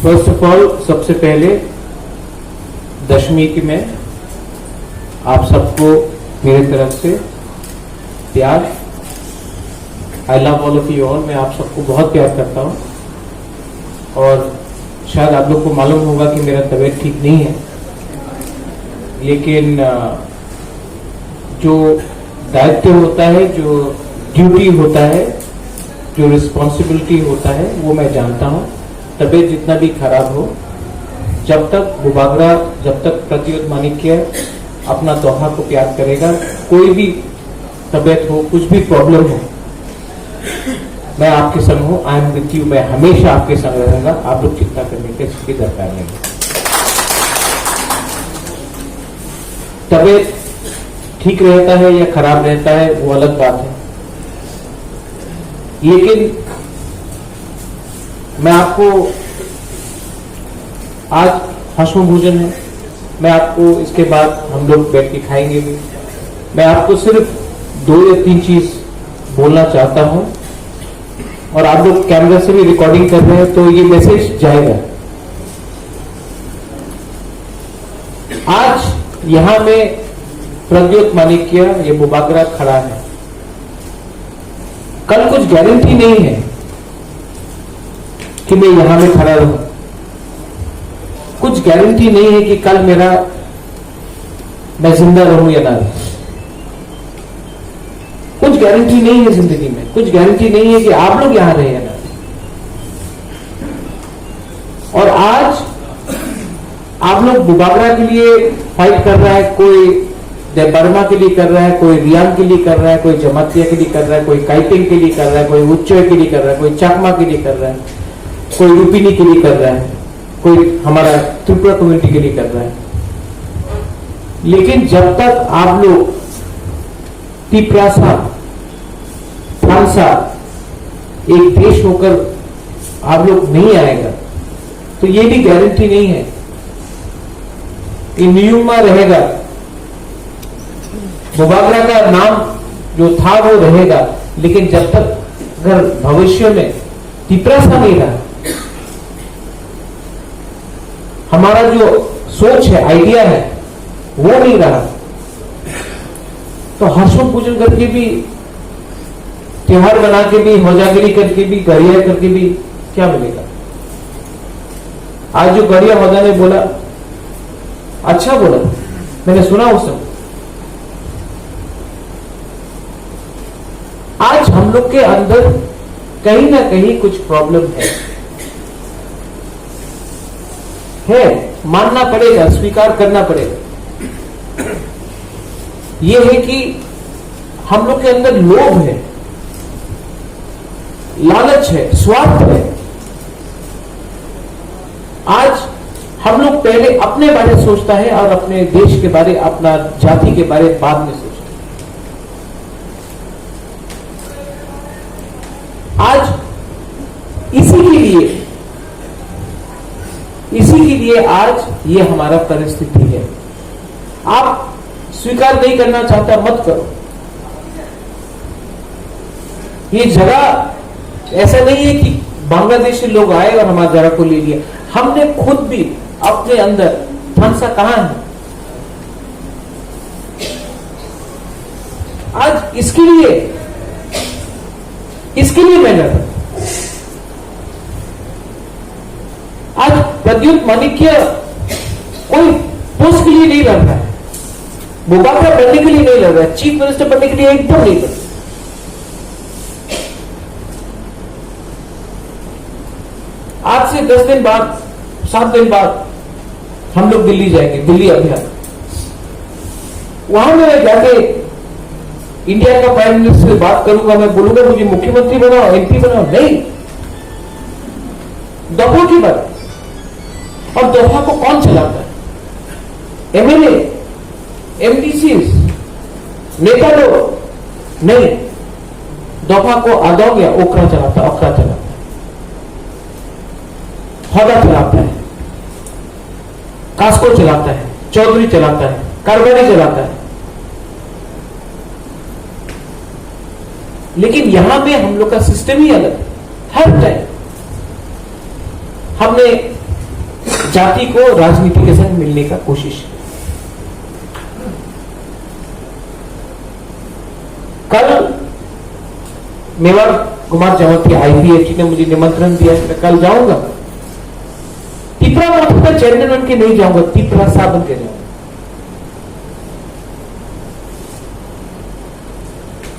First of all, सबसे पहले दशमी की मैं आप सबको मेरी तरफ से प्यार, I love all of you all. मैं आप सबको बहुत प्यार करता हूं और शायद आप लोग को मालूम होगा कि मेरा तबीयत ठीक नहीं है, लेकिन जो दायित्व होता है, जो ड्यूटी होता है, जो रिस्पॉन्सिबिलिटी होता है, वो मैं जानता हूं। तबीयत जितना भी खराब हो, जब तक बुबागरा, जब तक प्रद्युत माणिक्य अपना दोहा को प्यार करेगा, कोई भी तबीयत हो, कुछ भी प्रॉब्लम हो, मैं आपके संग हूं। I am with you. मैं हमेशा आपके संग रहूंगा। आप लोग चिंता करने की इसकी दरकार नहीं। तबीयत ठीक रहता है या खराब रहता है वो अलग बात है, लेकिन मैं आपको आज हसम भोजन है, मैं आपको इसके बाद हम लोग बैठ के खाएंगे भी। मैं आपको सिर्फ 2 या 3 चीज बोलना चाहता हूं, और आप लोग कैमरा से भी रिकॉर्डिंग कर रहे हैं तो ये मैसेज जाएगा। आज यहां में प्रद्युत माणिक्य, ये बुबागरा खड़ा है। कल कुछ गारंटी नहीं है कि मैं यहां में खड़ा रहूं, कुछ गारंटी नहीं है कि कल मैं जिंदा रहूं या ना रहूं। कुछ गारंटी नहीं है जिंदगी में, कुछ गारंटी नहीं है कि आप लोग यहां रहे या ना। और आज आप लोग बुबागरा के लिए फाइट कर रहा है, कोई बर्मा के लिए कर रहा है, कोई रियांग के लिए कर रहा है, कोई जमातिया के लिए कर रहा है, कोई काइटिंग के लिए कर रहा है, कोई उच्चय के लिए कर रहा है, कोई चाकमा के लिए कर रहा है, कोई रूपिनी के लिए कर रहा है, कोई हमारा त्रिपुरा कम्युनिटी के लिए कर रहा है। लेकिन जब तक आप लोग तिपरासा, फ्रांसा एक देश होकर आप लोग नहीं आएगा, तो ये भी गारंटी नहीं है इन्यूमा रहेगा, बुबागरा का नाम जो था वो रहेगा। लेकिन जब तक अगर भविष्य में तिपरासा नहीं रहा, हमारा जो सोच है, आइडिया है, वो नहीं रहा, तो हर्षों पूजन करके भी, त्योहार बना के भी, होजागिरी करके भी, गरिया करके भी क्या मिलेगा। आज जो गरिया होदा ने बोला, अच्छा बोला, मैंने सुना उस समय। आज हम लोग के अंदर कहीं ना कहीं कुछ प्रॉब्लम है, मानना पड़ेगा, स्वीकार करना पड़ेगा। यह है कि हम लोग के अंदर लोभ है, लालच है, स्वार्थ है। आज हम लोग पहले अपने बारे में सोचता है और अपने देश के बारे, अपना जाति के बारे बाद में सोचता है। आज इसी के लिए आज ये हमारा परिस्थिति है। आप स्वीकार नहीं करना चाहता, मत करो। ये जगह ऐसा नहीं है कि बांग्लादेशी लोग आए और हमारी जगह को ले लिया। हमने खुद भी अपने अंदर थानसा कहां है। आज इसके लिए मैं लड़ रहा हूं। आज प्रद्युत माणिक्य कोई पोस्ट के लिए नहीं लड़ रहा है, बुबागरा बनने के लिए नहीं लड़ रहा है, चीफ मिनिस्टर बनने के लिए एकदम नहीं लड़ रहा। आज से 10 दिन बाद, 7 दिन बाद हम लोग दिल्ली जाएंगे, दिल्ली अभियान। वहां मैं जाके इंडिया का प्राइम मिनिस्टर से बात करूंगा। मैं बोलूंगा मुझे मुख्यमंत्री बनाओ, एमपी बनाओ, नहीं, दोहा की बात। और दोहा को कौन चलाता है? एमएलए, एमडीसीज, नेता लोग नहीं। दोहा को आदौग या ओकरा चलाता है, होदा चलाता है, कास्को चलाता है, चौधरी चलाता है, कारवानी चलाता है। लेकिन यहां में हम लोग का सिस्टम ही अलग है। हर टाइम हमने जाति को राजनीति के संग मिलने का कोशिश। कल मेवाड़ कुमार जमातिया IPH ने मुझे निमंत्रण दिया, मैं कल जाऊंगा। तिपरा मठ का चेयरमैन बन के नहीं जाऊंगा, तिपरा साहब बन के जाऊंगा।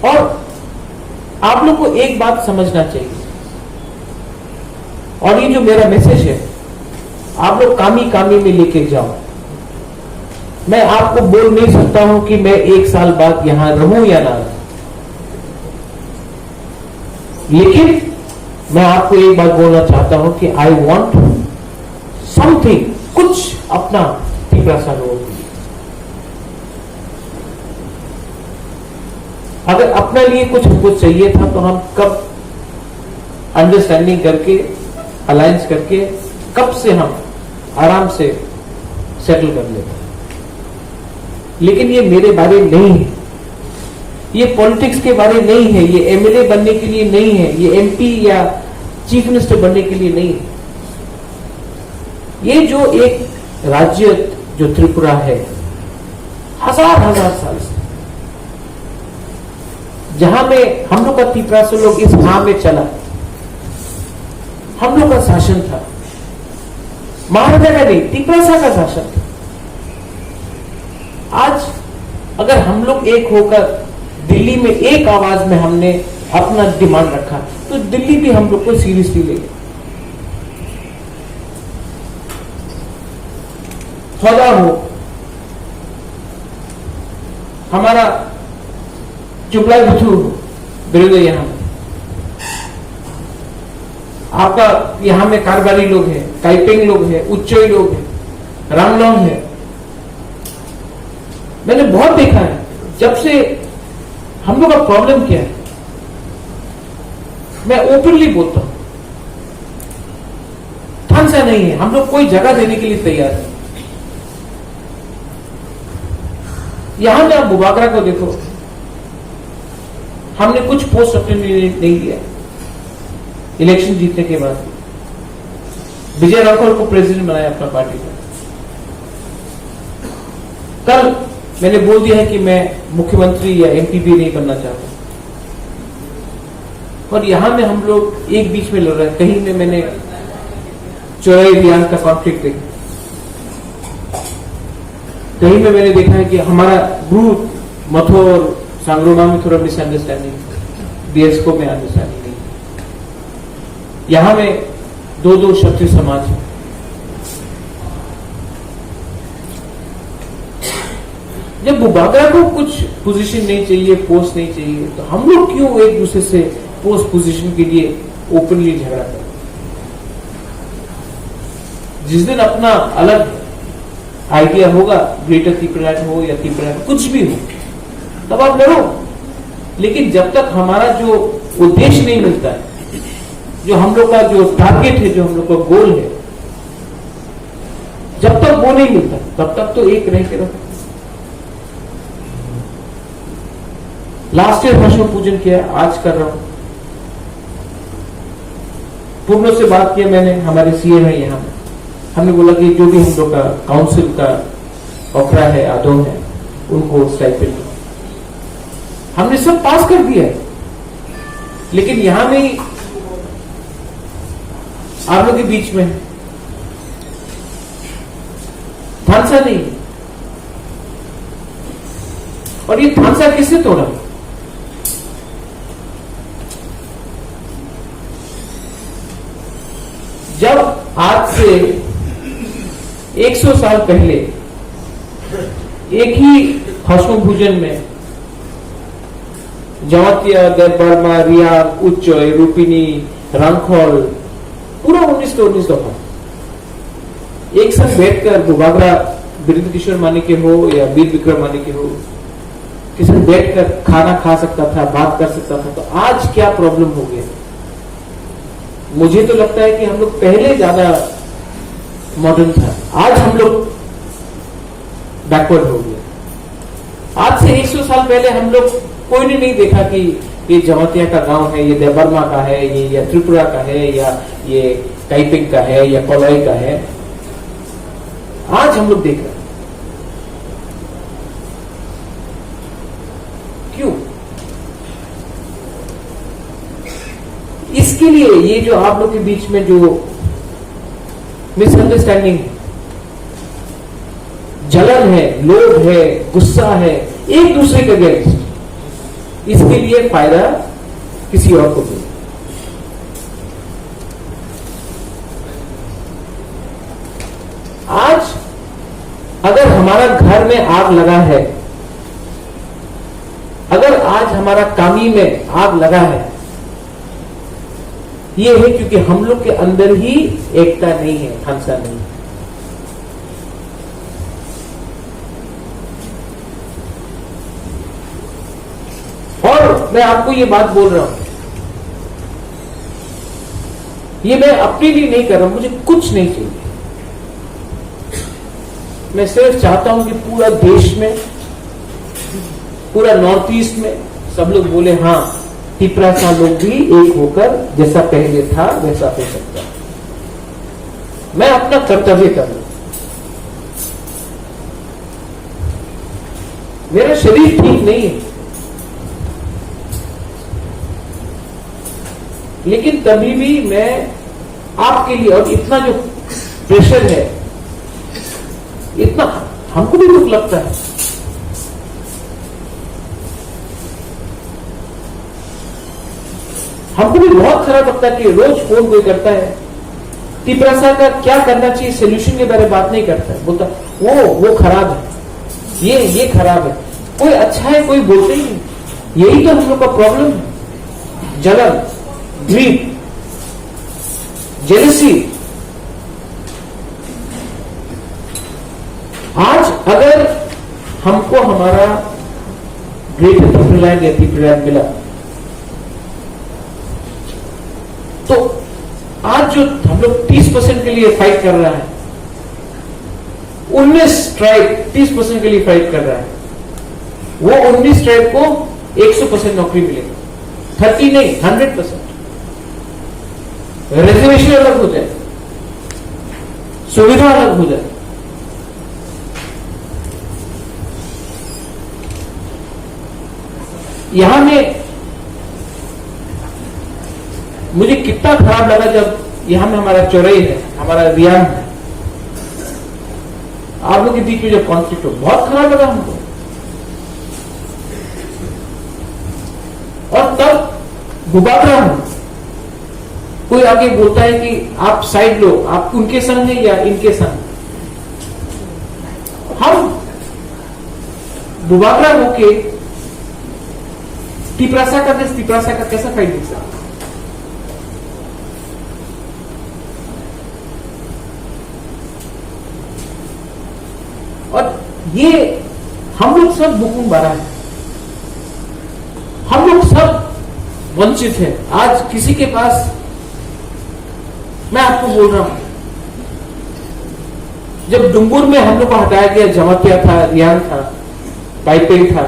और आप लोग को एक बात समझना चाहिए, और ये जो मेरा मैसेज है आप लोग कामी कामी में लेके जाओ। मैं आपको बोल नहीं सकता हूं कि मैं 1 साल बाद यहां रहूं या ना रहूं, लेकिन मैं आपको एक बात बोलना चाहता हूं कि आई वॉन्ट समथिंग, कुछ अपना तिपरा सा लोग। अगर अपने लिए कुछ हमको चाहिए था तो हम कब अंडरस्टैंडिंग करके, अलायंस करके, कब से हम आराम से सेटल कर लेते। लेकिन ये मेरे बारे नहीं है, ये पॉलिटिक्स के बारे नहीं है, ये MLA बनने के लिए नहीं है, ये MP या चीफ मिनिस्टर बनने के लिए नहीं है। ये जो एक राज्य जो त्रिपुरा है, हजार साल से, जहां में हम लोग का तिपरा से लोग इस गांव में चला, हम लोग का शासन था, महाराजा का नहीं, तिपरासा का शासन था। आज अगर हम लोग एक होकर दिल्ली में एक आवाज में हमने अपना डिमांड रखा, तो दिल्ली भी हम लोग को सीरियसली लेगा। सौदा हो, हमारा चुपलाई बुथू बिरुद यहां, आपका यहां में कारबारी लोग हैं, काइपिंग लोग हैं, उच्चोई लोग हैं, रामलोंग है। मैंने बहुत देखा है, जब से हम लोग का प्रॉब्लम क्या है, मैं ओपनली बोलता हूं, थानसा नहीं है, हम लोग कोई जगह देने के लिए तैयार है। यहां में आप बुबागरा को देखो, हमने कुछ पोस्ट अपने लिए नहीं दिया। इलेक्शन जीतने के बाद विजय राघव को प्रेसिडेंट बनाया अपना पार्टी का। कल मैंने बोल दिया है कि मैं मुख्यमंत्री या MP भी नहीं बनना चाहता, और यहां में हम लोग एक बीच में लड़ रहे हैं। कहीं में मैंने चौराई अभियान का कॉन्फ्लिक्ट देखा, कहीं में मैंने देखा है कि हमारा ग्रुप मथो और सांगरोमा में थोड़ा मिसअंडरस्टैंडिंग, BSको में अंडरस्टैंडिंग नहीं। यहां में दो क्षत्रिय समाज है। जब बुबागरा को कुछ पोजीशन नहीं चाहिए, पोस्ट नहीं चाहिए, तो हम लोग क्यों एक दूसरे से पोस्ट पोजीशन के लिए ओपनली झगड़ा करें? जिस दिन अपना अलग आइडिया होगा, ग्रेटर त्रिपुरा हो या त्रिपुरा कुछ भी हो, तब आप लड़ो। लेकिन जब तक हमारा जो उद्देश्य नहीं मिलता है, जो हम लोग का जो टारगेट है, जो हम लोग का गोल है, जब तक वो नहीं मिलता, तब तक तो एक रह के रखो। लास्ट ईयर भस्म पूजन किया, आज कर रहा हूं। पूर्ण से बात किया मैंने, हमारे CM है यहां, हमने बोला कि जो भी हम लोग का काउंसिल का ओखरा है, आदोम है, उनको स्टाइपेंड हमने सब पास कर दिया है। लेकिन यहां में आप लोग के बीच में थानसा नहीं, और ये थानसा किसने तोड़ा? जब आज से 100 साल पहले एक ही भस्म पूजन में जमातिया, देवबर्मा, रिया, उच्चोय, रूपिनी, रामखोल, पूरा 19 दफा एक साथ बैठकर बुबागरा बिरुद किशोर माने के हो या वीर विक्रम माने के हो, किसी बैठकर खाना खा सकता था, बात कर सकता था। तो आज क्या प्रॉब्लम हो गया? मुझे तो लगता है कि हम लोग पहले ज्यादा मॉडर्न था, आज हम लोग बैकवर्ड हो गया। आज से 100 साल पहले हम लोग कोई ने नहीं देखा कि ये जमातिया का गांव है, ये देवबर्मा का है, ये या त्रिपुरा का है, या ये काइपिंग का है, या कोलाई का है। आज हम लोग देख रहे हैं। क्यों? इसके लिए ये जो आप लोग के बीच में जो मिसअंडरस्टैंडिंग है, जलन है, लोभ है, गुस्सा है एक दूसरे के अगेंस्ट, इसके लिए फायदा किसी और को दो। आज अगर हमारा घर में आग लगा है, अगर आज हमारा कामी में आग लगा है, ये है क्योंकि हम लोग के अंदर ही एकता नहीं है, हंसा नहीं है। और मैं आपको ये बात बोल रहा हूं, ये मैं अपने लिए नहीं कर रहा हूं, मुझे कुछ नहीं चाहिए। मैं सिर्फ चाहता हूं कि पूरा देश में, पूरा नॉर्थ ईस्ट में सब लोग बोले हां, तिपरासा लोग भी एक होकर जैसा पहले था वैसा हो सकता है। मैं अपना कर्तव्य कर रहा हूं। मेरा शरीर ठीक नहीं है, लेकिन तभी भी मैं आपके लिए, और इतना जो प्रेशर है, इतना हमको भी दुख लगता है। हमको भी बहुत खराब लगता है कि रोज फोन कोई करता है, तिपरासा का क्या करना चाहिए सोल्यूशन के बारे में बात नहीं करता है, बोलता वो खराब है, ये खराब है। कोई अच्छा है कोई बोलते ही नहीं। यही तो हम लोग का प्रॉब्लम है, जलन, ग्रीड, जेलसी। आज अगर हमको हमारा ग्रेट पिपरलैंड या पिपरलैंड मिला, तो आज जो हम लोग 30% के लिए फाइट कर रहा है, 19 ट्राइब 30% के लिए फाइट कर रहा है, वो 19 ट्राइब को 100% नौकरी मिलेगी, 30 नहीं 100%। रिजर्वेशन अलग हो जाए, सुविधा अलग हो जाए। यहां में मुझे कितना खराब लगा जब यहां में हमारा चौरई है, हमारा रियान है, आप लोग के बीच में जब कॉन्फ्लिक्ट हो, बहुत खराब लगा हमको। और तब डुबाता हूं, कोई आगे बोलता है कि आप साइड लो, आप उनके संग हैं या इनके संग। हम डुबाता होके तिपरासा का देश, तिपरासा का कैसा फाइट देख सकते? और ये हम लोग सब बुकुम बारा है, हम लोग सब वंचित हैं। आज किसी के पास, मैं आपको बोल रहा हूं, जब डुंगुर में हम लोग को हटाया गया, जमातिया था, रियान था, ताइपेई था,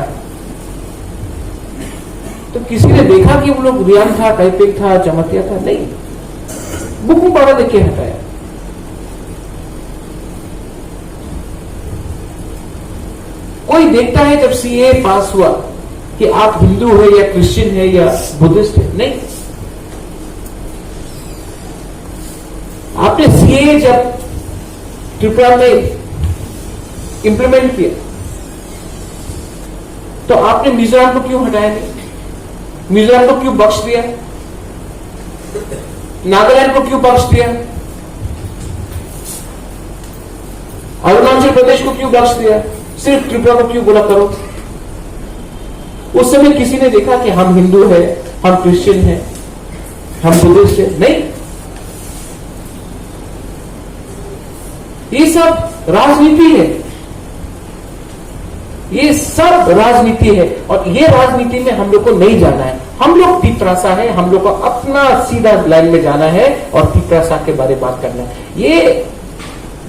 तो किसी ने देखा कि वो लोग रियान था, ताइपेई था, जमातिया था? नहीं, बुकुम बारा देख के हटाया। कोई देखता है जब सीए पास हुआ कि आप हिंदू है या क्रिश्चियन है या बुद्धिस्ट है? नहीं। आपने सीए जब त्रिपुरा में इंप्लीमेंट किया, तो आपने मिजोरम को क्यों हटाया नहीं? मिजोरम को क्यों बख्श दिया? नागालैंड को क्यों बख्श दिया? अरुणाचल प्रदेश को क्यों बख्श दिया? सिर्फ त्रिपुरा को क्यों बोला करो? उस समय किसी ने देखा कि हम हिंदू है, हम क्रिश्चियन है, हम बुद्धिस्ट है? नहीं। ये सब राजनीति है, ये सब राजनीति है, और ये राजनीति में हम लोग को नहीं जाना है। हम लोग तिपरासा है, हम लोग को अपना सीधा लाइन में जाना है और तिपरासा के बारे में बात करना है। ये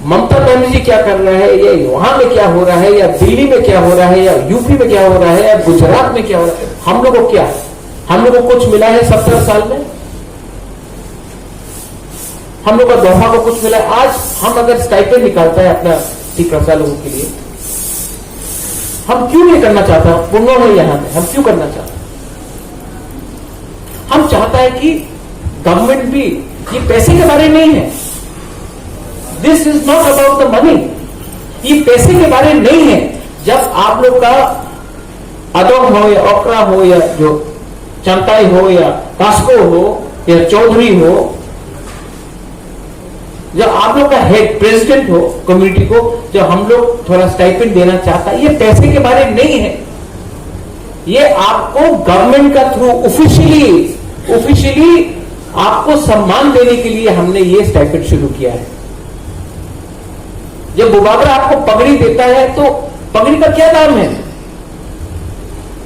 ममता बनर्जी क्या कर रहा है, या वहां में क्या हो रहा है, या दिल्ली में क्या हो रहा है, या यूपी में क्या हो रहा है, या गुजरात में क्या हो रहा है, हम लोग को क्या, हम लोग को कुछ मिला है 70 साल में? हम लोग का दोहा को कुछ मिला है? आज हम अगर स्टाइपेंड निकालता है अपना तिपरासा लोगों के लिए। हम क्यों नहीं करना चाहता पुनः यहां पे, हम क्यों करना चाहते? हम चाहता है कि गवर्नमेंट भी, ये पैसे के बारे नहीं है, this is not about the money, ये पैसे के बारे नहीं है। जब आप लोग का अदोम हो या ओकरा हो या जो चंताई हो या कास्को हो या चौधरी हो, जब आप लोग का हेड प्रेसिडेंट हो कम्युनिटी को, जब हम लोग थोड़ा स्टाइपेंड देना चाहता है, ये पैसे के बारे नहीं है, ये आपको गवर्नमेंट का थ्रू ऑफिशियली आपको सम्मान देने के लिए हमने ये स्टाइपेंड शुरू किया है। जब बुबागरा आपको पगड़ी देता है तो पगड़ी का क्या दाम है,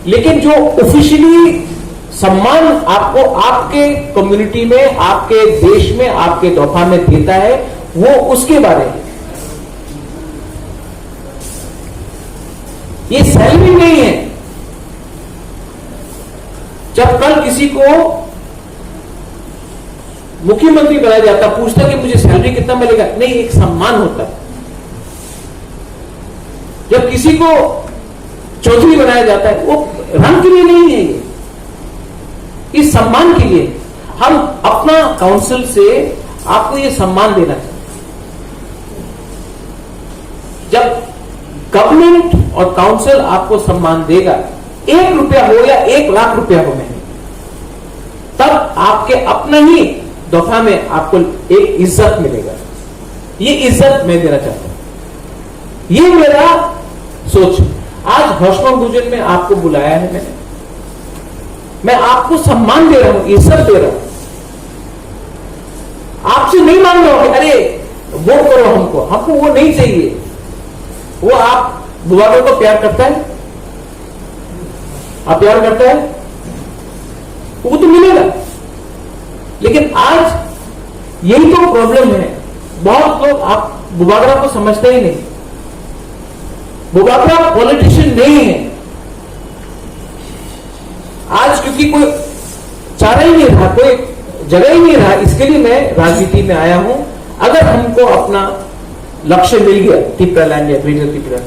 लेकिन जो ऑफिशियली सम्मान आपको आपके कम्युनिटी में, आपके देश में, आपके तोहफा में देता है, वो उसके बारे में। ये सैलरी नहीं है। जब कल किसी को मुख्यमंत्री बनाया जाता, पूछता कि मुझे सैलरी कितना मिलेगा, नहीं, एक सम्मान होता है। जब किसी को चौधरी बनाया जाता है, वो रंग के लिए नहीं है, ये इस सम्मान के लिए। हम अपना काउंसिल से आपको ये सम्मान देना चाहिए। जब गवर्नमेंट और काउंसिल आपको सम्मान देगा, 1 रुपया हो या 1 लाख रुपया हो महीने, तब आपके अपने ही दफा में आपको एक इज्जत मिलेगा। ये इज्जत मैं देना चाहता हूं, ये मेरा सोच। आज हौसला भोजन में आपको बुलाया है, मैं आपको सम्मान दे रहा हूं, इज्जत दे रहा हूं। आपसे नहीं मांग रहा हूं कि अरे वो करो हमको वो नहीं चाहिए। वो आप बुबागरा को प्यार करता है, आप प्यार करता है, वो तो मिलेगा। लेकिन आज यही तो प्रॉब्लम है, बहुत लोग आप बुबागरा को समझते ही नहीं। बुबागरा पॉलिटिशियन नहीं है आज, क्योंकि कोई चारा ही नहीं रहा, कोई जगह ही नहीं रहा। इसके लिए मैं राजनीति में आया हूं। अगर हमको अपना लक्ष्य मिल गया तिपरा लैंड या ग्रेटर तिपरा,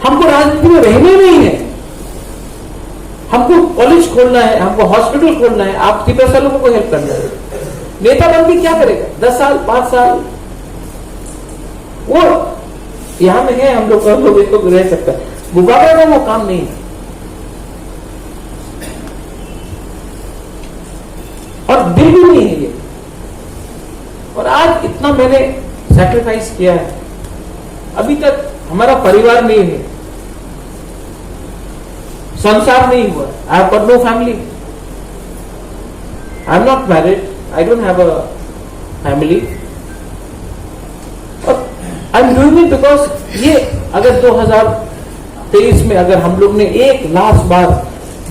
हमको राजनीति में रहना नहीं है। हमको कॉलेज खोलना है, हमको हॉस्पिटल खोलना है, आप तिपरा लोगों को हेल्प करना है। नेता बन के क्या करेगा? 10 साल 5 साल वो यहां में है, हम लोग तो रह सकता है। बुबागरा का वो काम नहीं है। और दिल भी नहीं है ये। और आज इतना मैंने सैक्रिफाइस किया है, अभी तक हमारा परिवार नहीं है, संसार नहीं हुआ। I have got no family, I am not married, I don't have a family. और I am doing it because ये अगर 2023 में अगर हम लोग ने एक लास्ट बार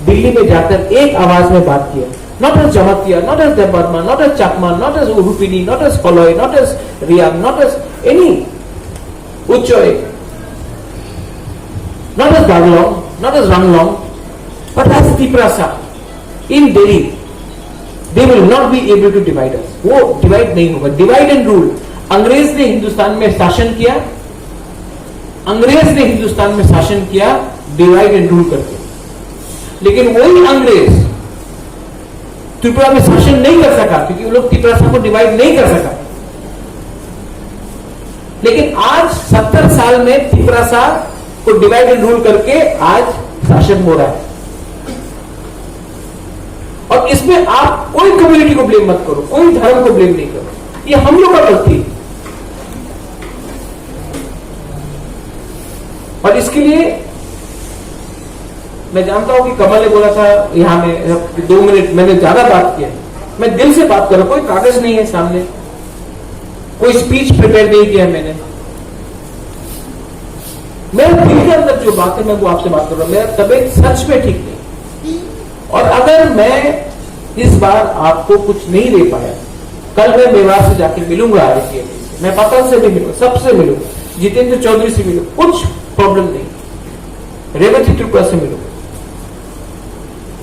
दिल्ली में जाकर एक आवाज में बात किया, not as Jamatia, not as Debarma, not as Chakma, not as Urupini, not as Koloi, not as Riyam, not as any Uchoy, not as Daglong, not as Ranglong, but as Tiprasa in Delhi. They will not be able to divide us. वो divide नहीं होगा, divide and rule. अंग्रेज ने हिंदुस्तान में शासन किया, अंग्रेज ने हिंदुस्तान में शासन किया डिवाइड एंड रूल करके, लेकिन वही अंग्रेज त्रिपुरा में शासन नहीं कर सका, क्योंकि वो लोग तिपरासा को डिवाइड नहीं कर सका। लेकिन आज 70 साल में तिपरासा को डिवाइड एंड रूल करके आज शासन हो रहा है। और इसमें आप कोई कम्युनिटी को ब्लेम मत करो, कोई धर्म को ब्लेम नहीं करो, ये हम लोग का गलती है। और इसके लिए मैं जानता हूं कि कमल ने बोला था यहां में 2 मिनट, मैंने ज्यादा बात किया। मैं दिल से बात कर रहा हूं, कोई कागज नहीं है सामने, कोई स्पीच प्रिपेयर नहीं किया मैंने। मेरे दिल के अंदर जो बात है मैं वो आपसे बात कर रहा हूं। मेरा तबीयत सच में ठीक नहीं, और अगर मैं इस बार आपको कुछ नहीं दे पाया, कल मैं मेवाड़ से जाके मिलूंगा आरसीएम से, मैं पतन से भी मिलूंगा, सबसे मिलूंगा, जितेंद्र चौधरी से मिलूंगा, कुछ प्रॉब्लम नहीं, रेवती त्रिपुरा से मिलूंगा,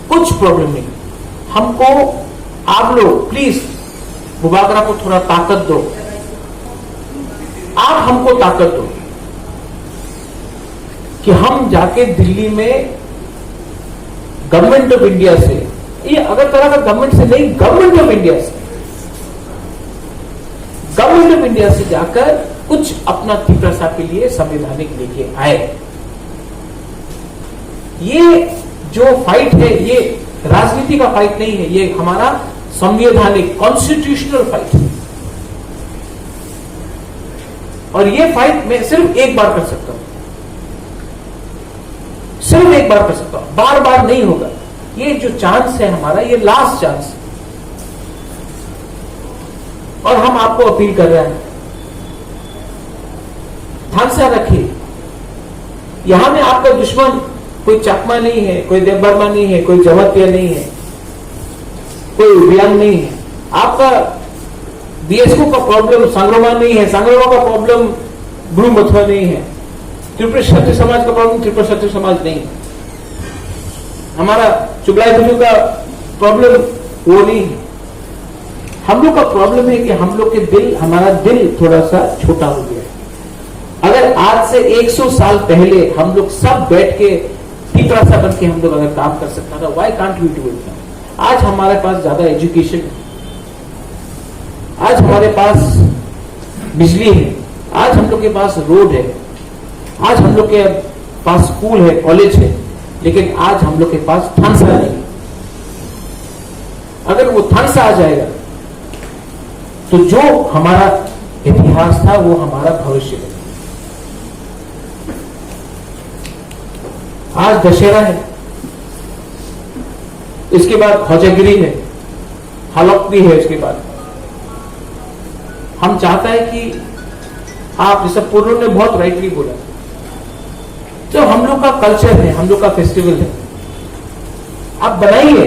कुछ प्रॉब्लम नहीं। हमको आप लोग प्लीज बुबागरा को थोड़ा ताकत दो, आप हमको ताकत दो कि हम जाके दिल्ली में गवर्नमेंट ऑफ इंडिया से, ये अगर तरह का गवर्नमेंट से नहीं, गवर्नमेंट ऑफ इंडिया से, गवर्नमेंट ऑफ इंडिया से जाकर कुछ अपना तीव्रता के लिए संवैधानिक लेके आए। ये जो फाइट है ये राजनीति का फाइट नहीं है, ये हमारा संवैधानिक कॉन्स्टिट्यूशनल फाइट है। और ये फाइट मैं सिर्फ एक बार कर सकता हूं, सिर्फ एक बार कर सकता हूं, बार बार नहीं होगा। ये जो चांस है हमारा, ये लास्ट चांस, और हम आपको अपील कर रहे हैं, ध्यान से रखिए, यहां में आपका दुश्मन कोई चकमा नहीं है, कोई देवबर्मा नहीं है, कोई जवतिया नहीं है, कोई व्यंग नहीं है। आपका बीएसको का प्रॉब्लम संग्रमा नहीं है, संग्रमा का प्रॉब्लम गुरु मथुआ नहीं है, त्रिपुरा क्षत्रिय समाज का प्रॉब्लम त्रिपुरा क्षत्रिय समाज नहीं है, हमारा चुगलाई बुजू का प्रॉब्लम वो नहीं है। हम लोग का प्रॉब्लम है कि हम लोग के दिल, हमारा दिल थोड़ा सा छोटा हो गया है। अगर आज से 100 साल पहले हम लोग सब बैठ के तीव्रता बन के हम लोग अगर काम कर सकता था, why can't we do it? आज हमारे पास ज्यादा एजुकेशन है, आज हमारे पास बिजली है, आज हम लोग के पास रोड है, आज हम लोग के पास स्कूल है, कॉलेज है, लेकिन आज हम लोग के पास थानसा नहीं। अगर वो थानसा आ जाएगा तो जो हमारा इतिहास था वो हमारा भविष्य है। आज दशहरा है, इसके बाद ध्वजागिरी है, हलक्ती है, इसके बाद हम चाहता है कि आप, जैसे पूर्व ने बहुत राइटली बोला, जो हम लोग का कल्चर है, हम लोग का फेस्टिवल है, आप बनाइए।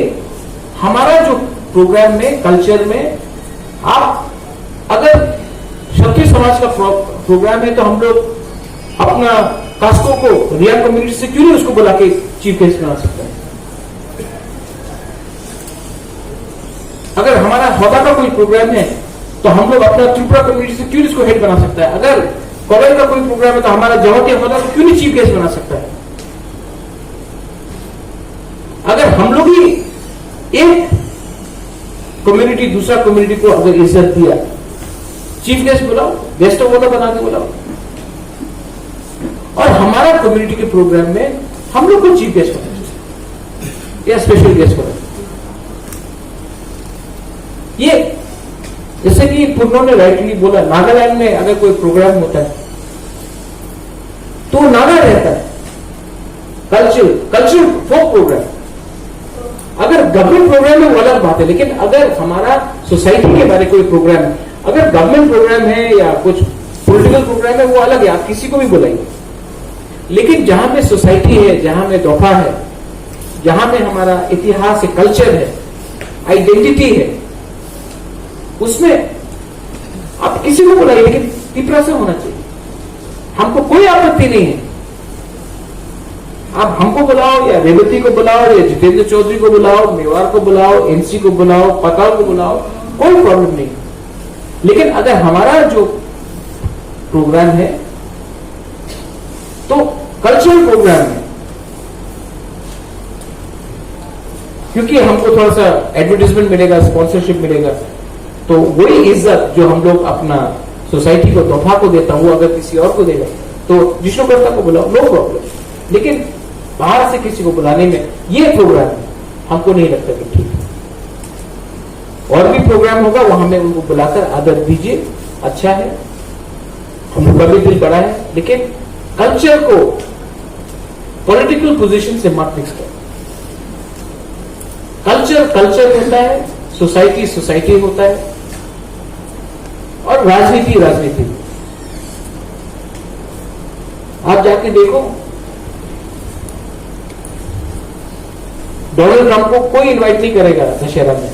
हमारा जो प्रोग्राम में, कल्चर में, आप अगर क्षत्रिय समाज का प्रोग्राम है तो हम लोग अपना कास्को को, रिया कम्युनिटी से क्यों नहीं उसको बुला के चीफ गेस्ट बना सकते हैं? अगर हमारा होदा का कोई प्रोग्राम है तो हम लोग अपना त्रिपुरा कम्युनिटी से क्यों इसको हेड बना सकता है? अगर कॉलेज का कोई प्रोग्राम है तो हमारा जवाहर होदा को क्यों नहीं चीफ गेस्ट बना सकता है? अगर हम लोग ही एक कम्युनिटी दूसरा कम्युनिटी को अगर इज्जत दिया, चीफ गेस्ट बुलाओ, गेस्ट ऑफ ऑनर बना के बुलाओ, और हमारा कम्युनिटी के प्रोग्राम में हम लोग को चीफ गेस्ट बना या स्पेशल गेस्ट बना। ये जैसे कि पूर्णों ने राइटली बोला, नागालैंड में अगर कोई प्रोग्राम होता है तो नागा रहता है, कल्चर फोक प्रोग्राम। अगर गवर्नमेंट प्रोग्राम है वो अलग बात है, लेकिन अगर हमारा सोसाइटी के बारे कोई प्रोग्राम है, अगर गवर्नमेंट प्रोग्राम है या कुछ पॉलिटिकल प्रोग्राम है, वो अलग है, आप किसी को भी बुलाइए। लेकिन जहां में सोसाइटी है, जहां में दोफा है, जहां में हमारा इतिहास है, कल्चर है, आइडेंटिटी है, उसमें आप किसी को बुलाइए, लेकिन तीव्रता से होना चाहिए। हमको कोई आपत्ति नहीं है, आप हमको बुलाओ या रेवती को बुलाओ या जितेंद्र चौधरी को बुलाओ, मेवाड़ को बुलाओ, एनसी को बुलाओ, पताल को बुलाओ, कोई प्रॉब्लम नहीं। लेकिन अगर हमारा जो प्रोग्राम है तो कल्चरल प्रोग्राम है, क्योंकि हमको थोड़ा सा एडवर्टाइजमेंट मिलेगा, स्पॉन्सरशिप मिलेगा, तो वही इज्जत जो हम लोग अपना सोसाइटी को, तोहफा को देता हूं, अगर किसी और को देगा तो विष्णुकर्ता को बुलाओ, नो प्रॉब्लम। लेकिन बाहर से किसी को बुलाने में ये प्रोग्राम हमको नहीं लगता कि ठीक है। और भी प्रोग्राम होगा वहां में उनको बुलाकर आदर दीजिए, अच्छा है, हम लोग का भी दिल बड़ा है, लेकिन कल्चर को पॉलिटिकल पोजीशन से मत मिक्स करो। कल्चर होता है, सोसाइटी होता है, और राजनीति। आप जाके देखो, डोनाल्ड ट्रंप को कोई इनवाइट नहीं करेगा दशहरा में।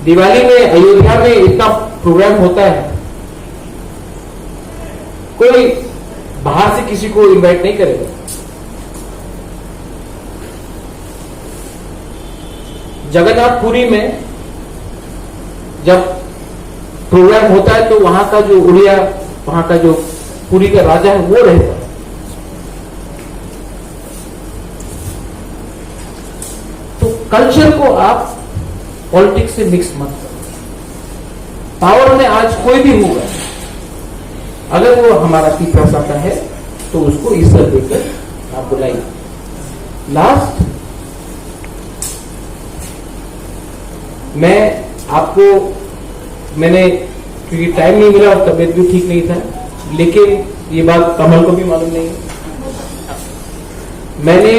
दिवाली में अयोध्या में इतना प्रोग्राम होता है, कोई बाहर से किसी को इनवाइट नहीं करेगा। जगन्नाथपुरी में जब प्रोग्राम होता है तो वहां का जो उड़िया, वहां का जो पुरी का राजा है वो रहता है। तो कल्चर को आप पॉलिटिक्स से मिक्स मत करो। पावर में आज कोई भी होगा, अगर वो हमारा पीपल्स आता है तो उसको इज्जत देकर आप बुलाइए। लास्ट, मैं आपको, मैंने, क्योंकि टाइम नहीं मिला और तबीयत भी ठीक नहीं था, लेकिन ये बात कमल को भी मालूम नहीं है, मैंने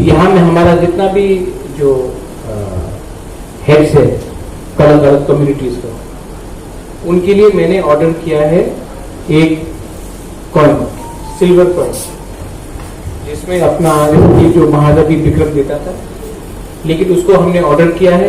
यहां में हमारा जितना भी जो हेड्स है अलग अलग कम्युनिटीज का, उनके लिए मैंने ऑर्डर किया है एक कॉइन, सिल्वर कॉइन, जिसमें अपना जो महाराजा विक्रम देता था, लेकिन उसको हमने ऑर्डर किया है